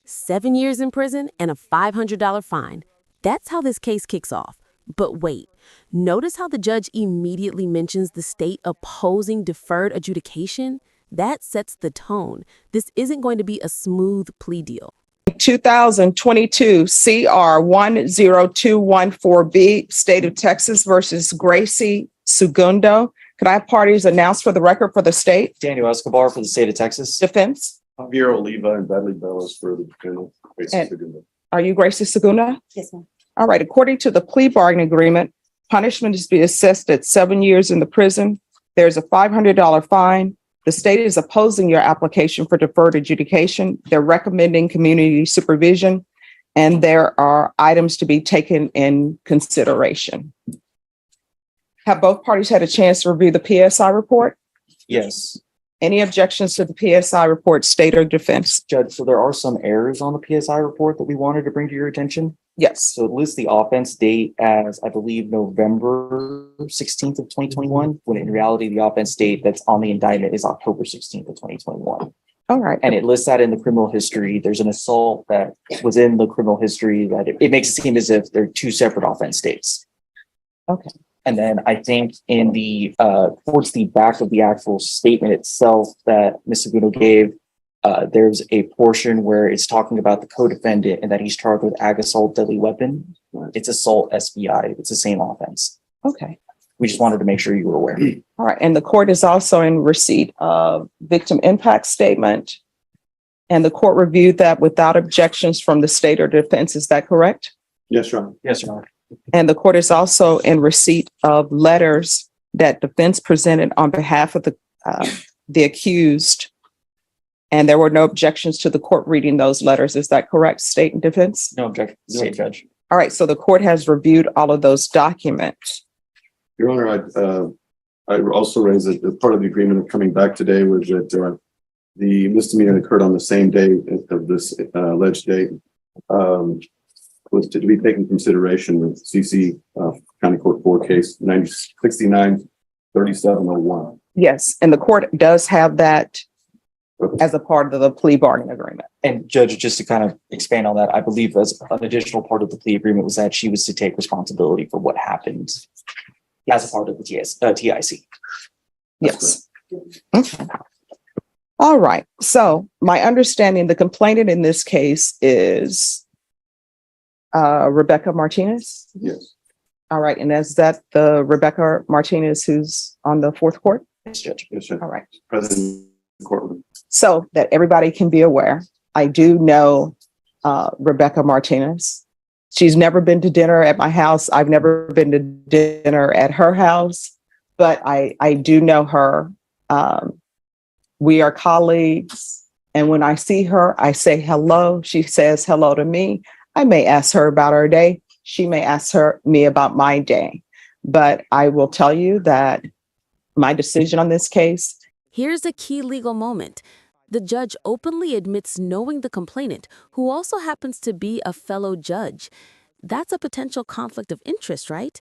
7 years in prison and a $500 fine. That's how this case kicks off. But wait, notice how the judge immediately mentions the state opposing deferred adjudication? That sets the tone. This isn't going to be a smooth plea deal. 2022 CR 10214B, State of Texas versus Gracie Segundo. Could I have parties announced for the record for the state? Daniel Escobar for the state of Texas. Defense? Javier Oliva and Bradley Bellis for the defendant. Are you Gracie Segundo? Yes, ma'am. All right. According to the plea bargaining agreement, punishment is to be assessed at 7 years in the prison. There's a $500 fine. The state is opposing your application for deferred adjudication. They're recommending community supervision, and there are items to be taken in consideration. Have both parties had a chance to review the PSI report? Yes, Any objections to the PSI report, state or defense? Judge, so there are some errors on the PSI report that we wanted to bring to your attention. Yes. So it lists the offense date as, I believe, November 16th of 2021, when in reality, the offense date that's on the indictment is October 16th of 2021. All right. And it lists that in the criminal history. There's an assault that was in the criminal history that it makes it seem as if they're two separate offense dates. Okay. And then I think in the, towards the back of the actual statement itself that Ms. Segundo gave, there's a portion where it's talking about the co-defendant and that he's charged with ag assault deadly weapon. It's assault SBI. It's the same offense. Okay. We just wanted to make sure you were aware. All right. And the court is also in receipt of victim impact statement. And the court reviewed that without objections from the state or defense. Is that correct? Yes, Your Honor. Yes, Your Honor. And the court is also in receipt of letters that defense presented on behalf of the accused. And there were no objections to the court reading those letters. Is that correct, state and defense? No objection, State Judge. All right. So the court has reviewed all of those documents. Your Honor, I also raised that part of the agreement of coming back today was that the misdemeanor occurred on the same day of this alleged date. Was to be taken into consideration with CC County Court 4 case 69-3701. Yes. And the court does have that as a part of the plea bargaining agreement. And Judge, just to kind of expand on that, I believe as an additional part of the plea agreement was that she was to take responsibility for what happened as a part of the TIC. Yes. Okay. All right. So my understanding, the complainant in this case is Rebecca Martinez. Yes. All right. And is that the Rebecca Martinez who's on the fourth court? Yes, Judge. Yes, sir. All right. President of the courtroom. So that everybody can be aware, I do know Rebecca Martinez. She's never been to dinner at my house. I've never been to dinner at her house, but I do know her. We are colleagues. And when I see her, I say hello. She says hello to me. I may ask her about her day. She may ask me about my day. But I will tell you that my decision on this case. Here's a key legal moment. The judge openly admits knowing the complainant, who also happens to be a fellow judge. That's a potential conflict of interest, right?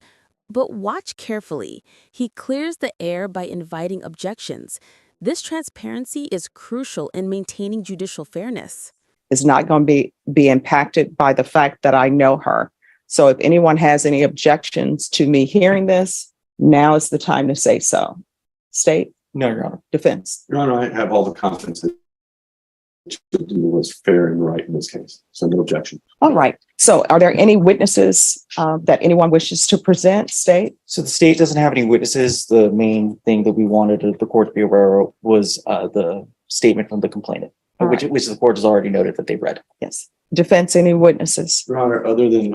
But watch carefully. He clears the air by inviting objections. This transparency is crucial in maintaining judicial fairness. Is not going to be impacted by the fact that I know her. So if anyone has any objections to me hearing this, now is the time to say so. State? No, Your Honor. Defense? Your Honor, I have all the confidence that it was fair and right in this case. So no objection. All right. So are there any witnesses that anyone wishes to present? State? So the state doesn't have any witnesses. The main thing that we wanted the court to be aware of was the statement from the complainant, which the court has already noted that they've read. Yes. Defense, any witnesses? Your Honor, other than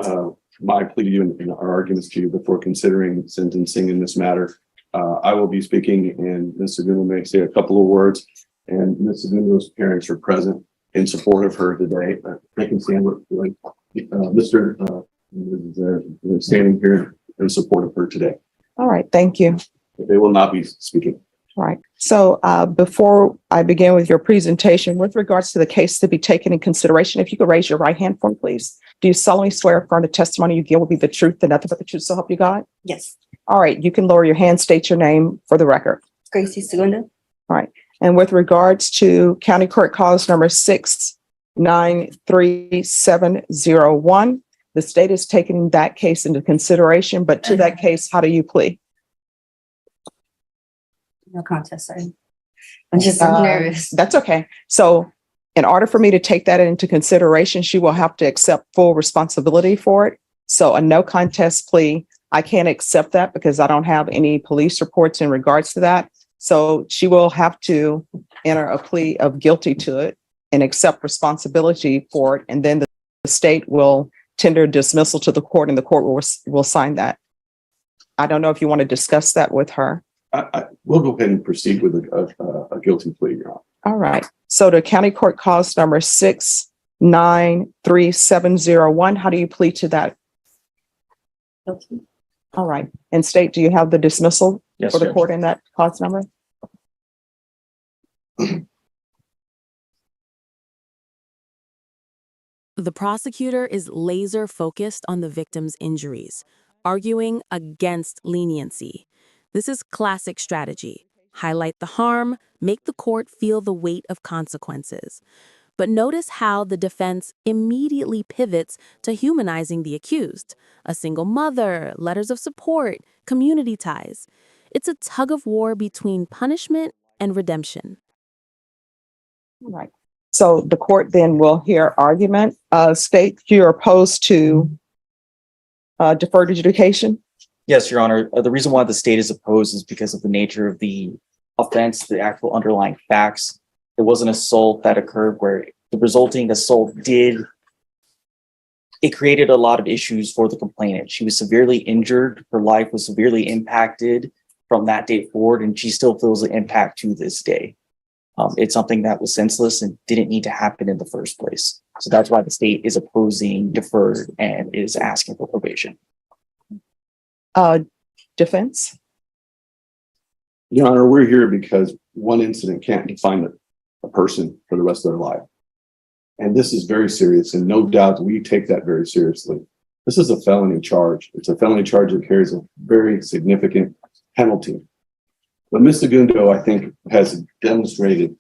my plea to you and our arguments to you before considering sentencing in this matter, I will be speaking and Ms. Segundo may say a couple of words, and Ms. Segundo's parents are present in support of her today. They can stand with Mr. Standing here in support of her today. All right. Thank you. They will not be speaking. All right. So before I begin with your presentation, with regards to the case to be taken in consideration, if you could raise your right hand for me, please. Do you solemnly swear affirm the testimony you give will be the truth and nothing but the truth, so help you God? Yes. All right. You can lower your hand, state your name for the record. Gracie Segundo. All right. And with regards to County Court Cause number 6 93701. The state is taking that case into consideration, but to that case, how do you plead? No contest, sorry. I'm just nervous. That's okay. So in order for me to take that into consideration, she will have to accept full responsibility for it. So a no contest plea, I can't accept that because I don't have any police reports in regards to that. So she will have to enter a plea of guilty to it and accept responsibility for it. And then the state will tender dismissal to the court and the court will sign that. I don't know if you want to discuss that with her. We'll go ahead and proceed with a guilty plea, Your Honor. All right. So the county court cause number 693-701. How do you plead to that? Guilty. All right. And state, do you have the dismissal Yes, for the Judge. court in that cause number? The prosecutor is laser focused on the victim's injuries, arguing against leniency. This is classic strategy. Highlight the harm, make the court feel the weight of consequences. But notice how the defense immediately pivots to humanizing the accused. A single mother, letters of support, community ties. It's a tug of war between punishment and redemption. All right. So the court then will hear argument. State, you're opposed to deferred adjudication? Yes, Your Honor. The reason why the state is opposed is because of the nature of the offense, the actual underlying facts. It was an assault that occurred where the resulting assault created a lot of issues for the complainant. She was severely injured. Her life was severely impacted from that date forward, and she still feels the impact to this day. It's something that was senseless and didn't need to happen in the first place. So that's why the state is opposing deferred and is asking for probation. Defense? Your Honor, we're here because one incident can't define a person for the rest of their life. And this is very serious, and no doubt we take that very seriously. This is a felony charge. It's a felony charge that carries a very significant penalty. But Ms. Segundo, I think, has demonstrated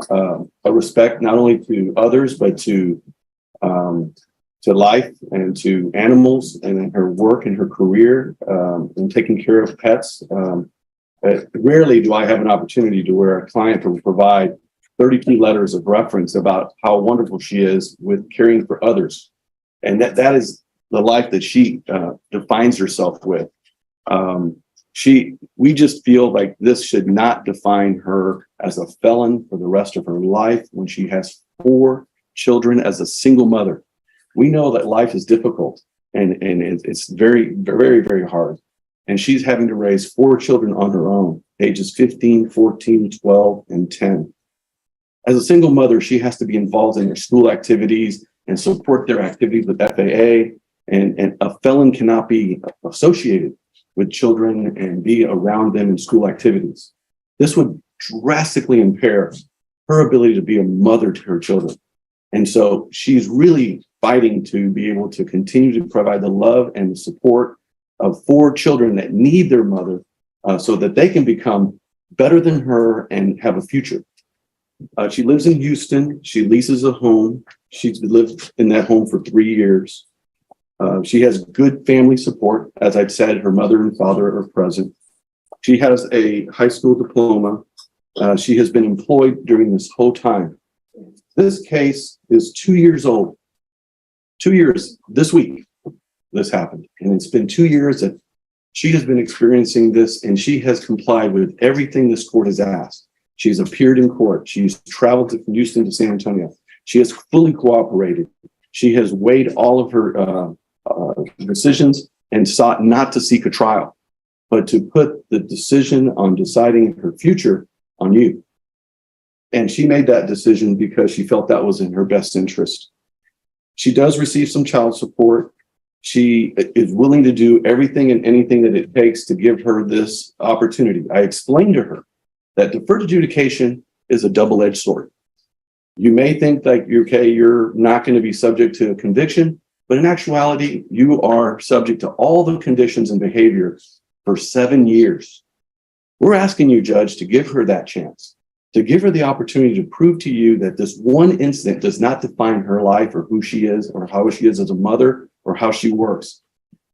a respect not only to others, but to life and to animals, and in her work and her career in taking care of pets. Rarely do I have an opportunity to where a client will provide 32 letters of reference about how wonderful she is with caring for others. And that is the life that she defines herself with. We just feel like this should not define her as a felon for the rest of her life when she has 4 children as a single mother. We know that life is difficult and it's very, very, very hard. And she's having to raise 4 children on her own, ages 15, 14, 12, and 10. As a single mother, she has to be involved in their school activities and support their activities with FAA. And a felon cannot be associated with children and be around them in school activities. This would drastically impair her ability to be a mother to her children. And so she's really fighting to be able to continue to provide the love and the support of 4 children that need their mother so that they can become better than her and have a future. She lives in Houston. She leases a home. She's lived in that home for 3 years. She has good family support. As I've said, her mother and father are present. She has a high school diploma. She has been employed during this whole time. This case is 2 years old. 2 years this week, this happened. And it's been 2 years that she has been experiencing this, and she has complied with everything this court has asked. She's appeared in court. She's traveled from Houston to San Antonio. She has fully cooperated. She has weighed all of her decisions and sought not to seek a trial, but to put the decision on deciding her future on you. And she made that decision because she felt that was in her best interest. She does receive some child support. She is willing to do everything and anything that it takes to give her this opportunity. I explained to her that deferred adjudication is a double-edged sword. You may think like, you're not going to be subject to a conviction, but in actuality, you are subject to all the conditions and behavior for 7 years. We're asking you, Judge, to give her that chance. to give her the opportunity to prove to you that this one incident does not define her life or who she is or how she is as a mother or how she works.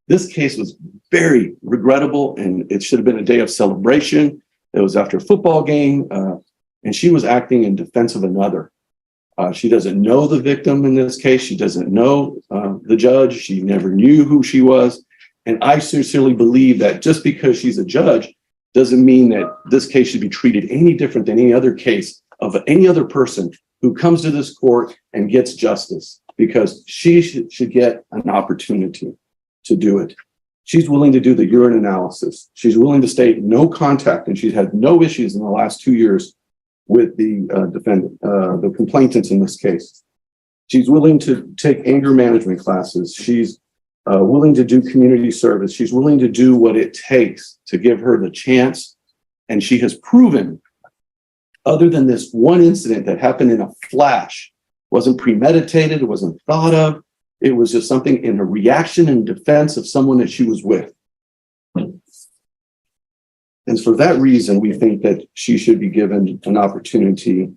This case was very regrettable, and it should have been a day of celebration. It was after a football game, and she was acting in defense of another. She doesn't know the victim in this case. She doesn't know the judge. She never knew who she was. And I sincerely believe that just because she's a judge doesn't mean that this case should be treated any different than any other case of any other person who comes to this court and gets justice, because she should get an opportunity to do it. She's willing to do the urine analysis. She's willing to state no contact, and she's had no issues in the last 2 years with the defendant, the complainants in this case. She's willing to take anger management classes. She's willing to do community service. She's willing to do what it takes to give her the chance. And she has proven, other than this one incident that happened in a flash, wasn't premeditated, it wasn't thought of. It was just something in a reaction and defense of someone that she was with. And for that reason, we think that she should be given an opportunity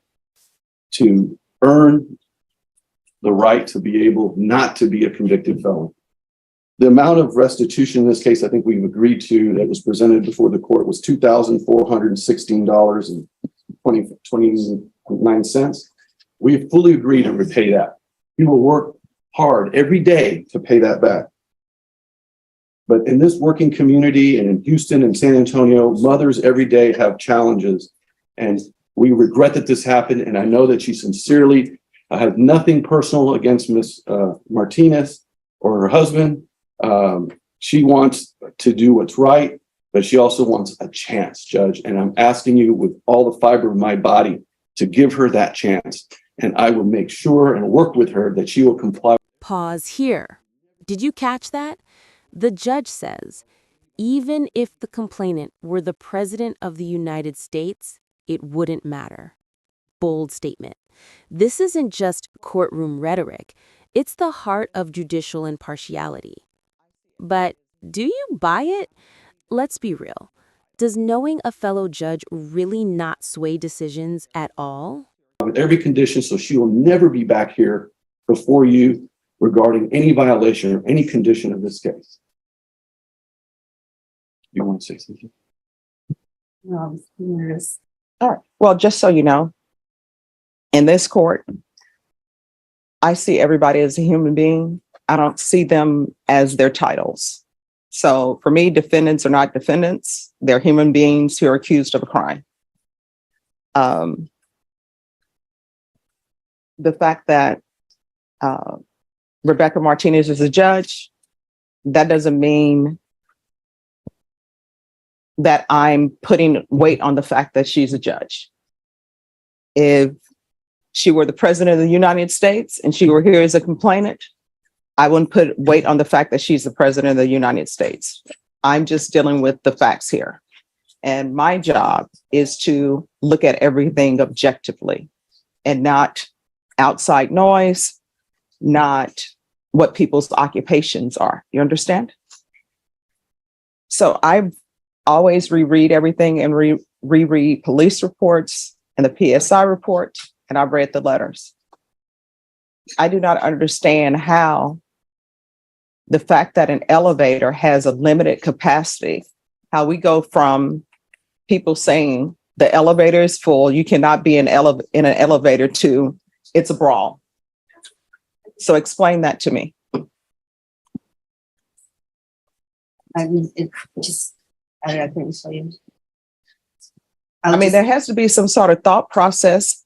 to earn the right to be able not to be a convicted felon. The amount of restitution in this case, I think we've agreed to, that was presented before the court, was $2,416.29. We fully agreed to repay that. We will work hard every day to pay that back. But in this working community and in Houston and San Antonio, mothers every day have challenges. And we regret that this happened. And I know that she sincerely has nothing personal against Ms. Martinez or her husband. She wants to do what's right, but she also wants a chance, Judge. And I'm asking you with all the fiber of my body to give her that chance. And I will make sure and work with her that she will comply. Pause here. Did you catch that? The judge says, even if the complainant were the President of the United States, it wouldn't matter. Bold statement. This isn't just courtroom rhetoric. It's the heart of judicial impartiality. But do you buy it? Let's be real. Does knowing a fellow judge really not sway decisions at all? With every condition, so she will never be back here before you regarding any violation or any condition of this case. You want to say something? No, I'm nervous. All right. Well, just so you know, in this court, I see everybody as a human being. I don't see them as their titles. So for me, defendants are not defendants. They're human beings who are accused of a crime. The fact that Rebecca Martinez is a judge, that doesn't mean that I'm putting weight on the fact that she's a judge. If she were the President of the United States and she were here as a complainant, I wouldn't put weight on the fact that she's the President of the United States. I'm just dealing with the facts here. And my job is to look at everything objectively and not outside noise, not what people's occupations are. You understand? So I always reread everything and reread police reports and the PSI report, and I've read the letters. I do not understand how the fact that an elevator has a limited capacity, how we go from people saying the elevator is full, you cannot be in an elevator, to it's a brawl. So explain that to me. I mean, it just, I couldn't show you. I mean, there has to be some sort of thought process.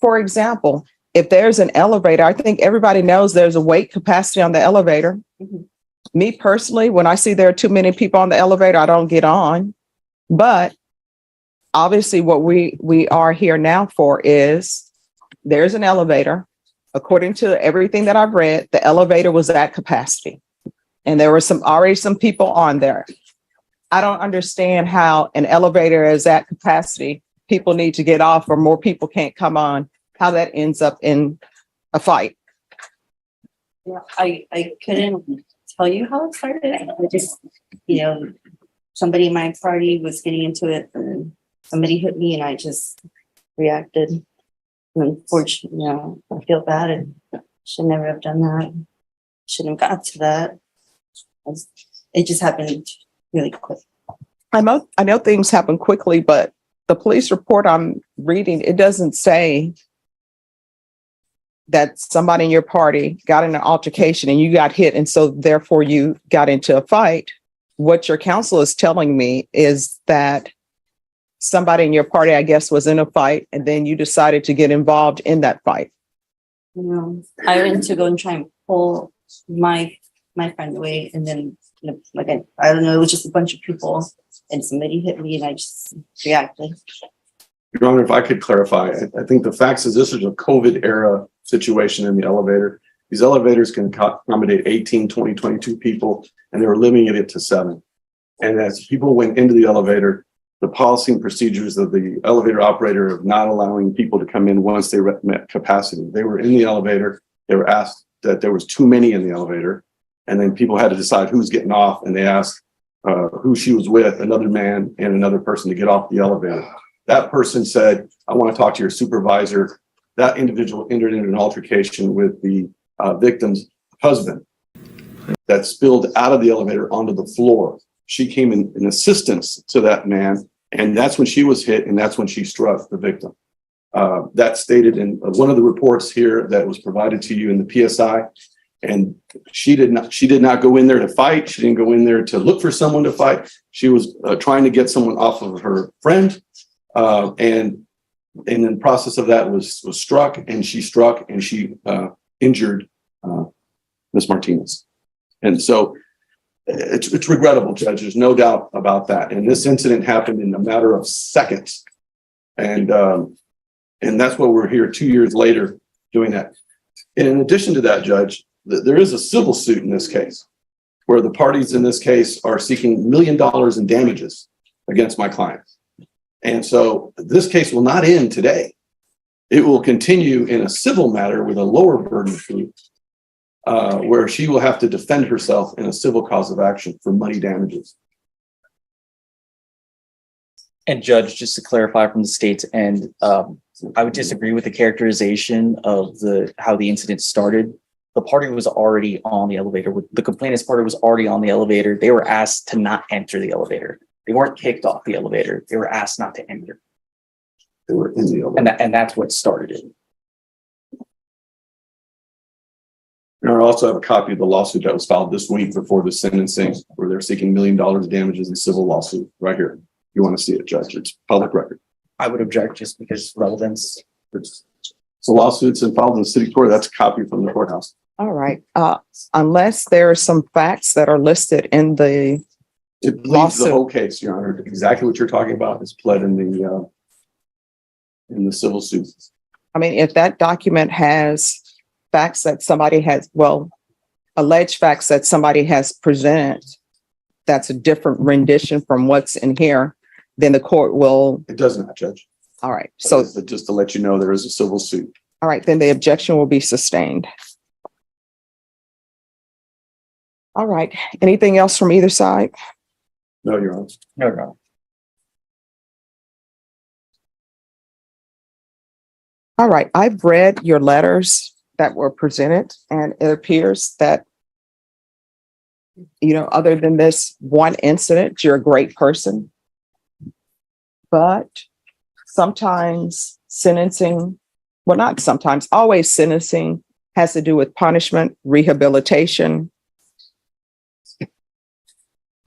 For example, if there's an elevator, I think everybody knows there's a weight capacity on the elevator. Mhm. Me personally, when I see there are too many people on the elevator, I don't get on. But obviously what we are here now for is there's an elevator. According to everything that I've read, the elevator was at capacity. And there were already some people on there. I don't understand how an elevator is at capacity. People need to get off or more people can't come on, how that ends up in a fight. Yeah, I couldn't tell you how it started. I just, somebody in my party was getting into it and somebody hit me and I just reacted. Unfortunately, I feel bad. And should never have done that. Shouldn't have got to that. It just happened really quick. I know things happen quickly, but the police report I'm reading, it doesn't say that somebody in your party got in an altercation and you got hit, and so therefore you got into a fight. What your counsel is telling me is that somebody in your party, I guess, was in a fight, and then you decided to get involved in that fight. I went to go and try and pull my friend away, and then I don't know, it was just a bunch of people, and somebody hit me, and I just reacted. Your Honor, if I could clarify, I think the facts is this is a COVID era situation in the elevator. These elevators can accommodate 18, 20, 22 people, and they were limiting it to 7. And as people went into the elevator, the policy and procedures of the elevator operator of not allowing people to come in once they met capacity. They were in the elevator. They were asked that there was too many in the elevator. And then people had to decide who's getting off. And they asked who she was with, another man and another person, to get off the elevator. That person said, I want to talk to your supervisor. That individual entered into an altercation with the victim's husband that spilled out of the elevator onto the floor. She came in assistance to that man, and that's when she was hit, and that's when she struck the victim. That's stated in one of the reports here that was provided to you in the PSI. And she did not go in there to fight. She didn't go in there to look for someone to fight. She was trying to get someone off of her friend, and in the process of that was struck, and she injured Ms. Martinez. And so it's regrettable, Judge. There's no doubt about that. And this incident happened in a matter of seconds. And that's why we're here 2 years later doing that. And in addition to that, Judge, there is a civil suit in this case where the parties in this case are seeking $1 million in damages against my client. And so this case will not end today. It will continue in a civil matter with a lower burden of proof, where she will have to defend herself in a civil cause of action for money damages. And Judge, just to clarify from the state's end, I would disagree with the characterization of how the incident started. The party was already on the elevator. The complainant's party was already on the elevator. They were asked to not enter the elevator. They weren't kicked off the elevator. They were asked not to enter. They were in the elevator. And that's what started it. And I also have a copy of the lawsuit that was filed this week before the sentencing, where they're seeking $1 million damages in civil lawsuit right here. You want to see it, Judge? It's public record. I would object just because relevance. It's a lawsuit and filed in the city court. That's a copy from the courthouse. All right. Unless there are some facts that are listed in the It pleads the lawsuit. whole case, Your Honor. Exactly what you're talking about is pled in the civil suit. I mean, if that document has facts that somebody has, alleged facts that somebody has presented, that's a different rendition from what's in here, then the court will. It does not, Judge. All right. So, Just to let you know, there is a civil suit. all right, then the objection will be sustained. All right. Anything else from either side? No, Your Honor. No. All right. I've read your letters that were presented, and it appears that, other than this one incident, you're a great person. But sometimes not sometimes, always sentencing has to do with punishment, rehabilitation,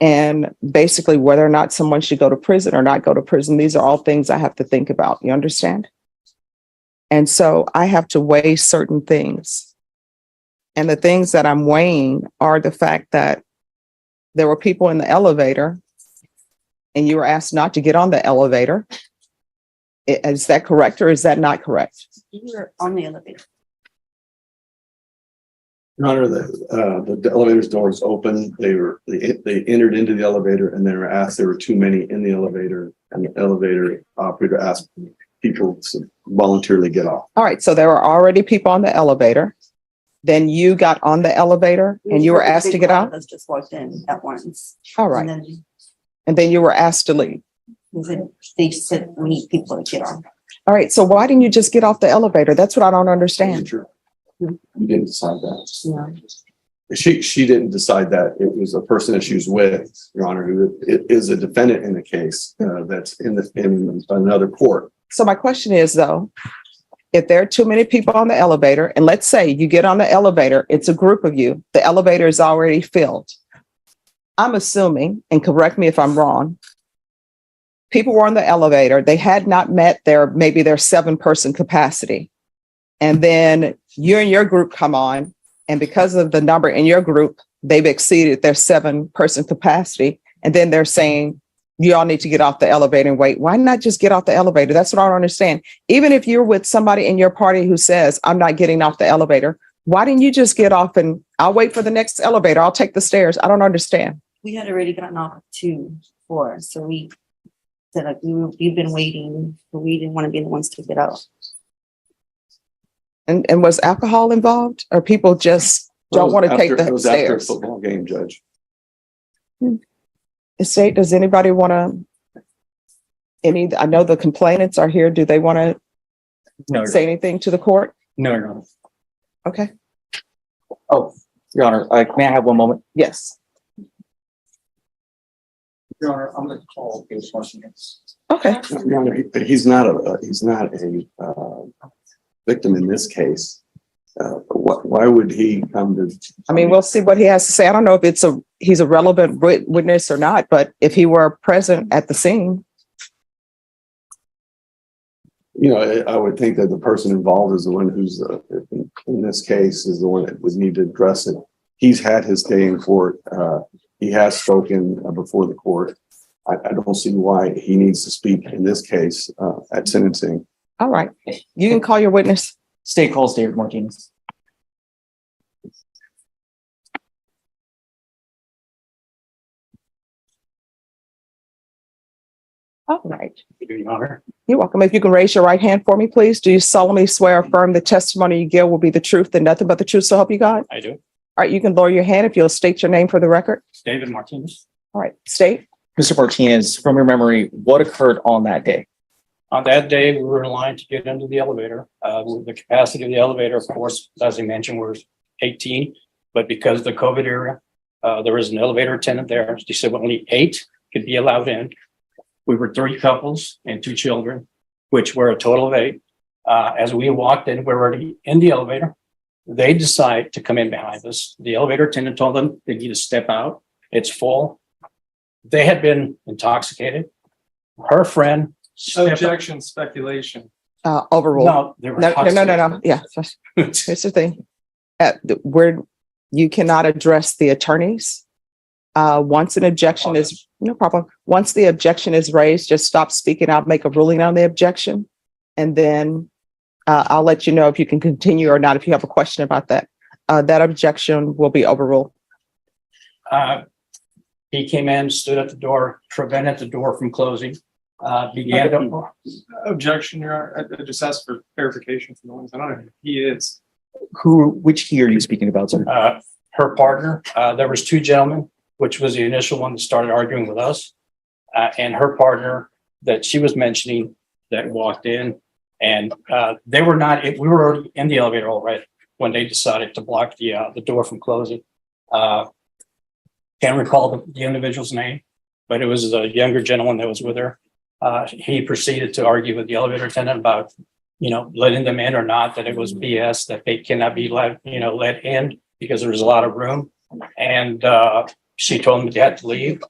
and basically whether or not someone should go to prison or not go to prison. These are all things I have to think about. You understand? And so I have to weigh certain things. And the things that I'm weighing are the fact that there were people in the elevator and you were asked not to get on the elevator. Is that correct or is that not correct? You were on the elevator. Your Honor, the elevator's doors open. They entered into the elevator and they were asked, there were too many in the elevator, and the elevator operator asked people to voluntarily get off. All right. So there were already people on the elevator. Then you got on the elevator and you were asked to get out. Us just walked in at once. All right. And And then you were asked to leave. then they said we need people to get on. All right. So why didn't you just get off the elevator? That's what I don't understand. You didn't decide that. Yeah. She didn't decide that. It was a person that she was with, Your Honor, who is a defendant in the case that's in another court. So my question is though, if there are too many people on the elevator, and let's say you get on the elevator, it's a group of you, the elevator is already filled. I'm assuming, and correct me if I'm wrong, people were on the elevator, they had not met their 7-person capacity. And then you and your group come on, and because of the number in your group, they've exceeded their 7-person capacity. And then they're saying, you all need to get off the elevator and wait. Why not just get off the elevator? That's what I don't understand. Even if you're with somebody in your party who says, I'm not getting off the elevator, why didn't you just get off and I'll wait for the next elevator? I'll take the stairs. I don't understand. We had already gotten off at 2:04, so we said like we've been waiting, but we didn't want to be the ones to get out. And was alcohol involved, or people just don't want to take It the was after a stairs? football game, Judge. Estate, does anybody want to? I know the complainants are here. Do they want to No, say anything to the court? no, Your Honor. Okay. Oh, Your Honor, may I have one moment? Yes. Your Honor, I'm going to call case question. Okay. Your Honor, he's not a victim in this case. Why would he come to? I mean, we'll see what he has to say. I don't know if he's a relevant witness or not, but if he were present at the scene. You know, I would think that the person involved is the one who's, in this case, is the one that would need to address it. He's had his day in court. He has spoken before the court. I don't see why he needs to speak in this case at sentencing. All right. You can call your witness. State calls David Martinez. All right. Your Honor. You're welcome. If you can raise your right hand for me, please. Do you solemnly swear or affirm the testimony you give will be the truth and nothing but the truth, so help you God? I do. All right. You can lower your hand if you'll state your name for the record. David Martinez. All right. State. Mr. Martinez, from your memory, what occurred on that day? On that day, we were in line to get into the elevator. The capacity of the elevator, of course, as I mentioned, was 18. But because of the COVID era, there was an elevator attendant there. She said only 8 could be allowed in. We were 3 couples and 2 children, which were a total of 8. As we walked in, we were already in the elevator. They decided to come in behind us. The elevator attendant told them they need to step out. It's full. They had been intoxicated. Her friend. Objection, speculation. Overruled. No, they were No. Yeah. Here's the thing. You cannot address the attorneys. Once an objection is, no problem. Once the objection is raised, just stop speaking. I'll make a ruling on the objection. And then I'll let you know if you can continue or not, if you have a question about that. That objection will be overruled. He came in, stood at the door, prevented the door from closing. Began to. Objection, Your Honor. I just asked for clarification from the ones. I don't know who he is. Which he are you speaking about, sir? Her partner. There was 2 gentlemen, which was the initial one that started arguing with us, and her partner that she was mentioning that walked in, and they were not. We were already in the elevator already when they decided to block the door from closing. Can't recall the individual's name, but it was a younger gentleman that was with her. He proceeded to argue with the elevator attendant about, letting them in or not, that it was BS, that they cannot be let in because there was a lot of room. And she told him they had to leave.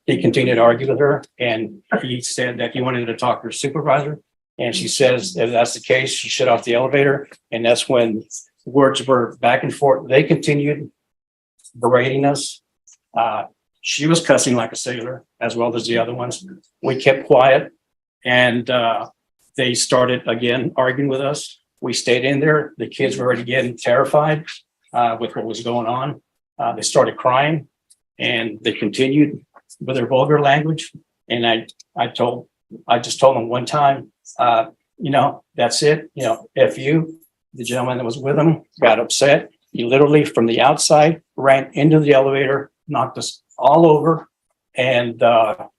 He continued to argue with her, and he said that he wanted to talk to her supervisor. And she says, if that's the case, she shut off the elevator. And that's when words were back and forth. They continued berating us. She was cussing like a sailor, as well as the other ones. We kept quiet, and they started again arguing with us. We stayed in there. The kids were already getting terrified with what was going on. They started crying, and they continued with their vulgar language. And I just told them one time, that's it. F you. The gentleman that was with him got upset. He literally, from the outside, ran into the elevator, knocked us all over, and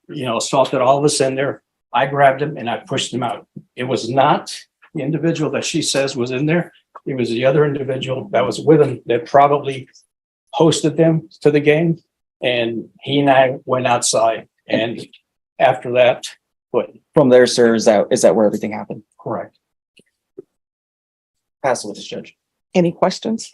assaulted all of us in there. I grabbed him and I pushed him out. It was not the individual that she says was in there. It was the other individual that was with him that probably hosted them to the game. And he and I went outside. And after that, what? From there, sir, is that where everything happened? Correct. Pass it with this judge. Any questions?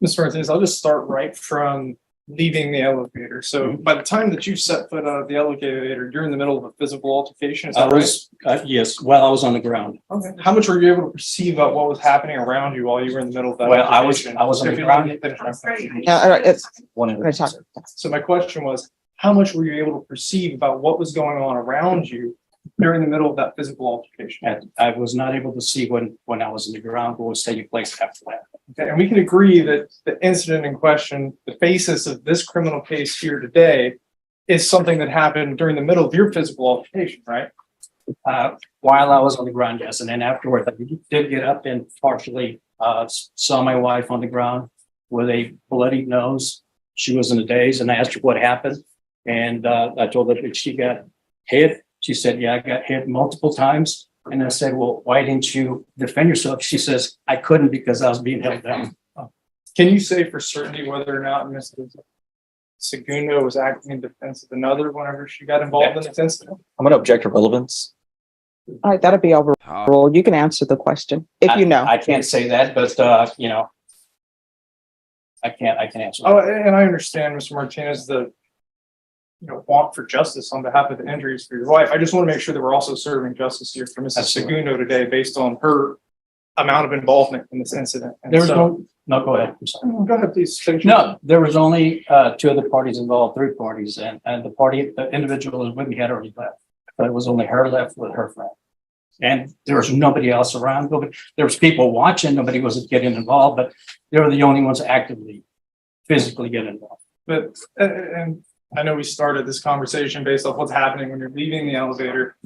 Mr. Martinez, I'll just start right from leaving the elevator. So by the time that you set foot out of the elevator, you're in the middle of a physical altercation, is I that right? was, yes, while I was on the ground. Okay. How much were you able to perceive about what was happening around you while you were in the middle of that? Well, I altercation? was on the If you ground. let me finish. All right, it's, One I'm gonna talk. So my question was, how much were you able to perceive about what was going on around you during the middle of that physical altercation? And I was not able to see when I was in the ground what was taking place after that. Okay, and we can agree that the incident in question, the basis of this criminal case here today, is something that happened during the middle of your physical altercation, right? While I was on the ground, yes, and then afterward, I did get up and partially saw my wife on the ground with a bloody nose. She was in a daze, and I asked her what happened, and I told her that she got hit. She said, "Yeah, I got hit multiple times." And I said, "Well, why didn't you defend yourself?" She says, "I couldn't because I was being held down." Can you say for certainty whether or not Mrs. Segundo was acting in defense of another whenever she got involved in this incident? I'm going to object to relevance. All right, that'll be overruled. You can answer the question if you know. I can't say that, but I can't answer. Oh, and I understand, Mr. Martinez, the want for justice on behalf of the injuries for your wife. I just want to make sure that we're also serving justice here for Mrs. Absolutely. Segundo today based on her amount of involvement in this incident. And There was so- no, go ahead. I'm sorry. Go ahead, please. Finish. No, there was only two other parties involved, three parties, and the individual who was with me had already left. But it was only her left with her friend. And there was nobody else around. There was people watching, nobody was getting involved, but they were the only ones actively, physically getting involved. But, and I know we started this conversation based off what's happening when you're leaving the elevator.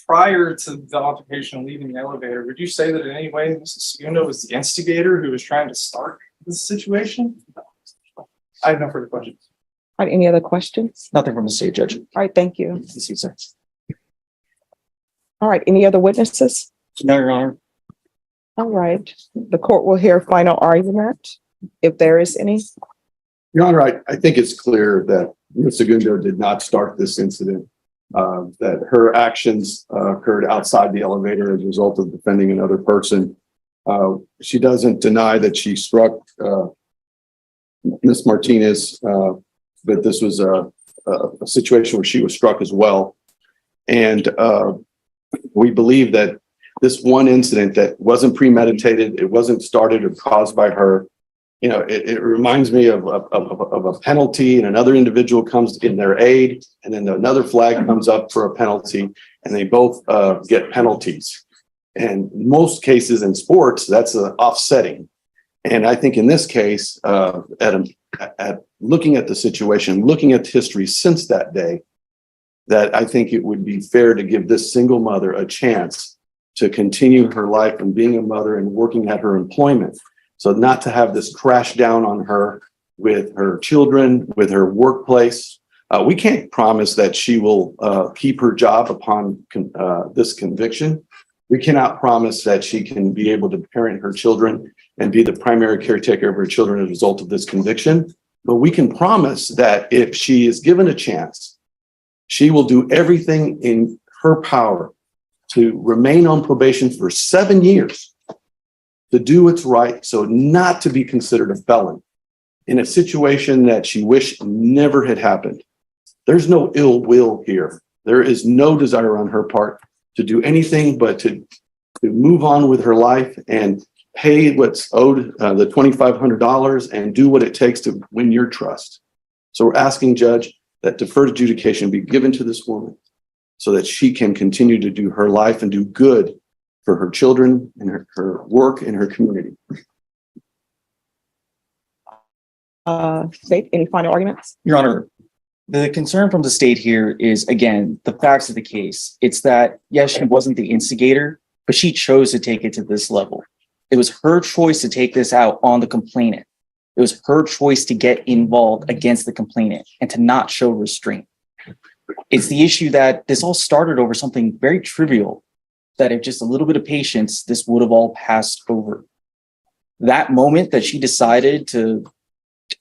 Prior to the altercation and leaving the elevator, would you say that in any way Mrs. Segundo was the instigator who was trying to start this situation? I have no further questions. All right, any other questions? Nothing from the state judge. All right, thank you. This is sir. All right, any other witnesses? No, Your Honor. All right, the court will hear final argument if there is any. Your Honor, I think it's clear that Ms. Segundo did not start this incident, that her actions occurred outside the elevator as a result of defending another person. She doesn't deny that she struck Ms. Martinez, but this was a situation where she was struck as well. And we believe that this one incident that wasn't premeditated, it wasn't started or caused by her. It reminds me of a penalty, and another individual comes in their aid, and then another flag comes up for a penalty, and they both get penalties. And most cases in sports, that's offsetting. And I think in this case, at looking at the situation, looking at history since that day, that I think it would be fair to give this single mother a chance to continue her life and being a mother and working at her employment. So not to have this crash down on her with her children, with her workplace. We can't promise that she will keep her job upon this conviction. We cannot promise that she can be able to parent her children and be the primary caretaker of her children as a result of this conviction. But we can promise that if she is given a chance, she will do everything in her power to remain on probation for 7 years, to do what's right, so not to be considered a felon in a situation that she wished never had happened. There's no ill will here. There is no desire on her part to do anything but to move on with her life and pay what's owed, the $2,500, and do what it takes to win your trust. So we're asking, Judge, that deferred adjudication be given to this woman so that she can continue to do her life and do good for her children and her work and her community. State, any final arguments? Your Honor, the concern from the state here is, again, the facts of the case. It's that, yes, she wasn't the instigator, but she chose to take it to this level. It was her choice to take this out on the complainant. It was her choice to get involved against the complainant and to not show restraint. It's the issue that this all started over something very trivial, that if just a little bit of patience, this would have all passed over. That moment that she decided to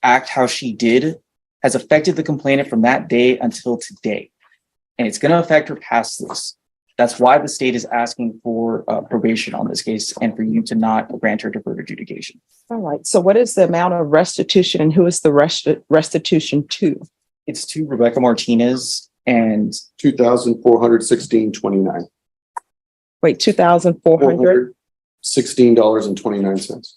act how she did has affected the complainant from that day until today. And it's going to affect her past this. That's why the state is asking for probation on this case and for you to not grant her deferred adjudication. All right. So what is the amount of restitution and who is the restitution to? It's to Rebecca Martinez and $2,416.29. Wait, 2,400? $16.29.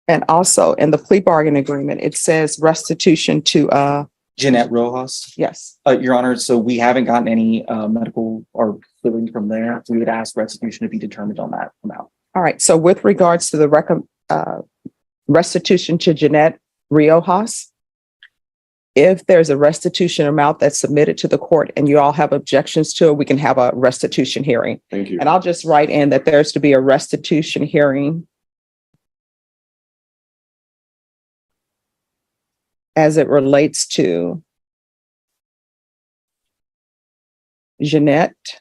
And also in the plea bargain agreement, it says restitution to, Jeanette Rojas. yes. Your Honor, so we haven't gotten any medical or billing from there. We would ask restitution to be determined on that amount. All right. So with regards to the restitution to Jeanette Riojas, if there's a restitution amount that's submitted to the court and you all have objections to it, we can have a restitution hearing. Thank you. And I'll just write in that there's to be a restitution hearing as it relates to Jeanette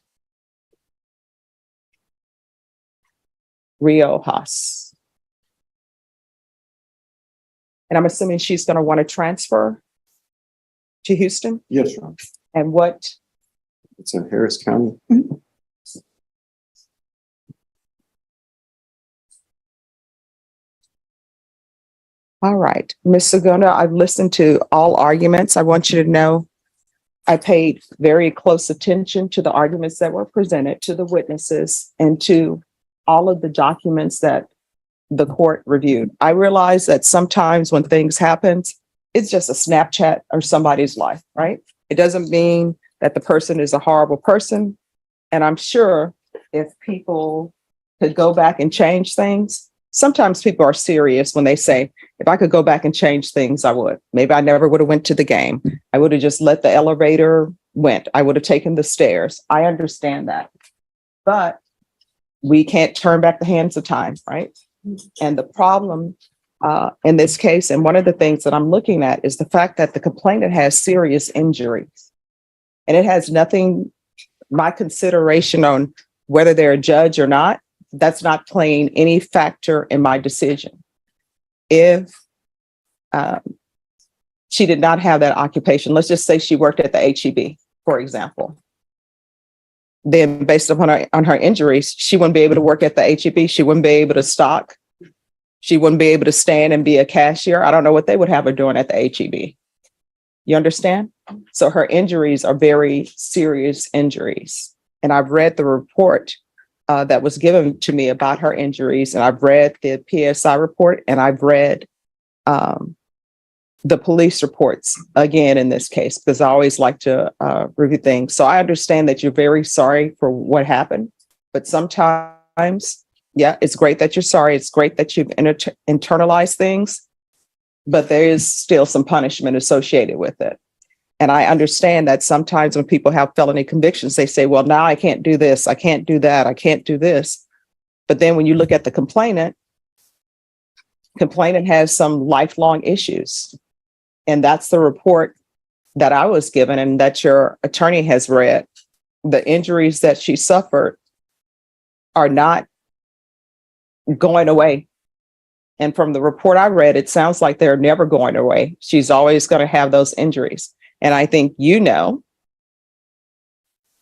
Riojas. And I'm assuming she's going to want to transfer to Houston? Yes, Your Honor. And what? It's in Harris County. All right, Ms. Segunda, I've listened to all arguments. I want you to know I paid very close attention to the arguments that were presented, to the witnesses, and to all of the documents that the court reviewed. I realize that sometimes when things happen, it's just a Snapchat or somebody's life, right? It doesn't mean that the person is a horrible person. And I'm sure if people could go back and change things, sometimes people are serious when they say, if I could go back and change things, I would. Maybe I never would have went to the game. I would have just let the elevator went. I would have taken the stairs. I understand that. But we can't turn back the hands of time, right? And the problem in this case, and one of the things that I'm looking at is the fact that the complainant has serious injuries. And it has nothing, my consideration on whether they're a judge or not, that's not playing any factor in my decision. If she did not have that occupation, let's just say she worked at the HEB, for example, then based upon her injuries, she wouldn't be able to work at the HEB. She wouldn't be able to stock. She wouldn't be able to stand and be a cashier. I don't know what they would have her doing at the HEB. You understand? So her injuries are very serious injuries. And I've read the report that was given to me about her injuries. And I've read the PSI report and I've read the police reports again in this case, because I always like to review things. So I understand that you're very sorry for what happened, but sometimes, yeah, it's great that you're sorry. It's great that you've internalized things, but there is still some punishment associated with it. And I understand that sometimes when people have felony convictions, they say, well, now I can't do this. I can't do that. I can't do this. But then when you look at the complainant has some lifelong issues. And that's the report that I was given and that your attorney has read. The injuries that she suffered are not going away. And from the report I read, it sounds like they're never going away. She's always going to have those injuries. And I think you know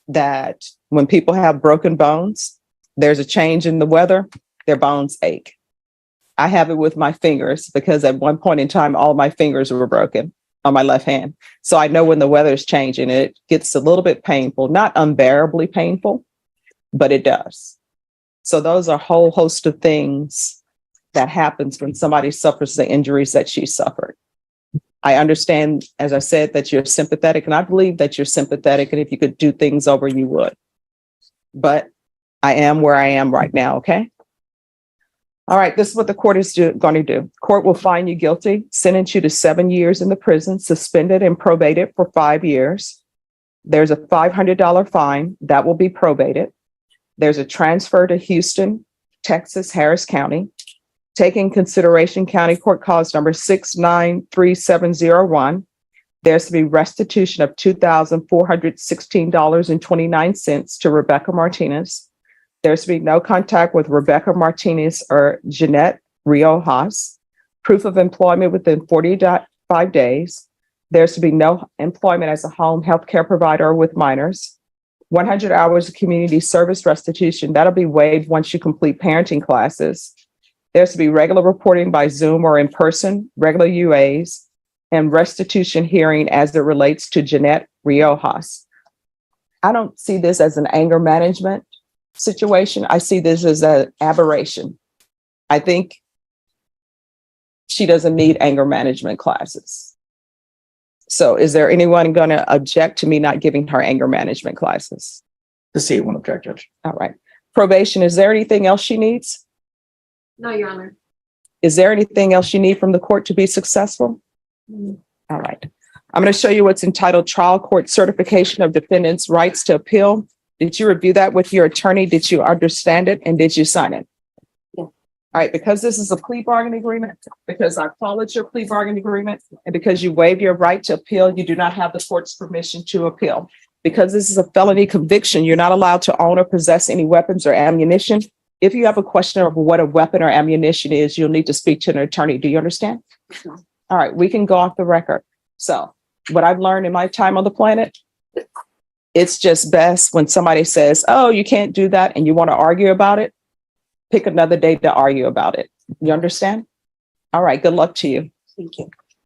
that when people have broken bones, there's a change in the weather, their bones ache. I have it with my fingers because at one point in time, all my fingers were broken on my left hand. So I know when the weather is changing, it gets a little bit painful, not unbearably painful, but it does. So those are a whole host of things that happens when somebody suffers the injuries that she suffered. I understand, as I said, that you're sympathetic, and I believe that you're sympathetic, and if you could do things over, you would. But I am where I am right now, okay? All right, this is what the court is going to do. Court will find you guilty, sentence you to 7 years in the prison, suspended and probated for 5 years. There's a $500 fine that will be probated. There's a transfer to Houston, Texas, Harris County, taking consideration County Court Cause number 693701. There's to be restitution of $2,416.29 to Rebecca Martinez. There's to be no contact with Rebecca Martinez or Jeanette Riojas. Proof of employment within 45 days. There's to be no employment as a home health care provider with minors. 100 hours of community service restitution. That'll be waived once you complete parenting classes. There's to be regular reporting by Zoom or in person, regular UAs, and restitution hearing as it relates to Jeanette Riojas. I don't see this as an anger management situation. I see this as an aberration. I think she doesn't need anger management classes. So is there anyone going to object to me not giving her anger management classes? The state won't object, Judge. All right. Probation, is there anything else she needs? No, Your Honor. Is there anything else you need from the court to be successful? All right. I'm going to show you what's entitled Trial Court Certification of Defendant's Rights to Appeal. Did you review that with your attorney? Did you understand it? And did you sign it? Yeah. All right. Because this is a plea bargaining agreement, because I followed your plea bargaining agreement, and because you waive your right to appeal, you do not have the court's permission to appeal. Because this is a felony conviction, you're not allowed to own or possess any weapons or ammunition. If you have a question of what a weapon or ammunition is, you'll need to speak to an attorney. Do you understand? Sure. All right, we can go off the record. So what I've learned in my time on the planet, it's just best when somebody says, oh, you can't do that, and you want to argue about it, pick another day to argue about it. You understand? All right, good luck to you. Thank you.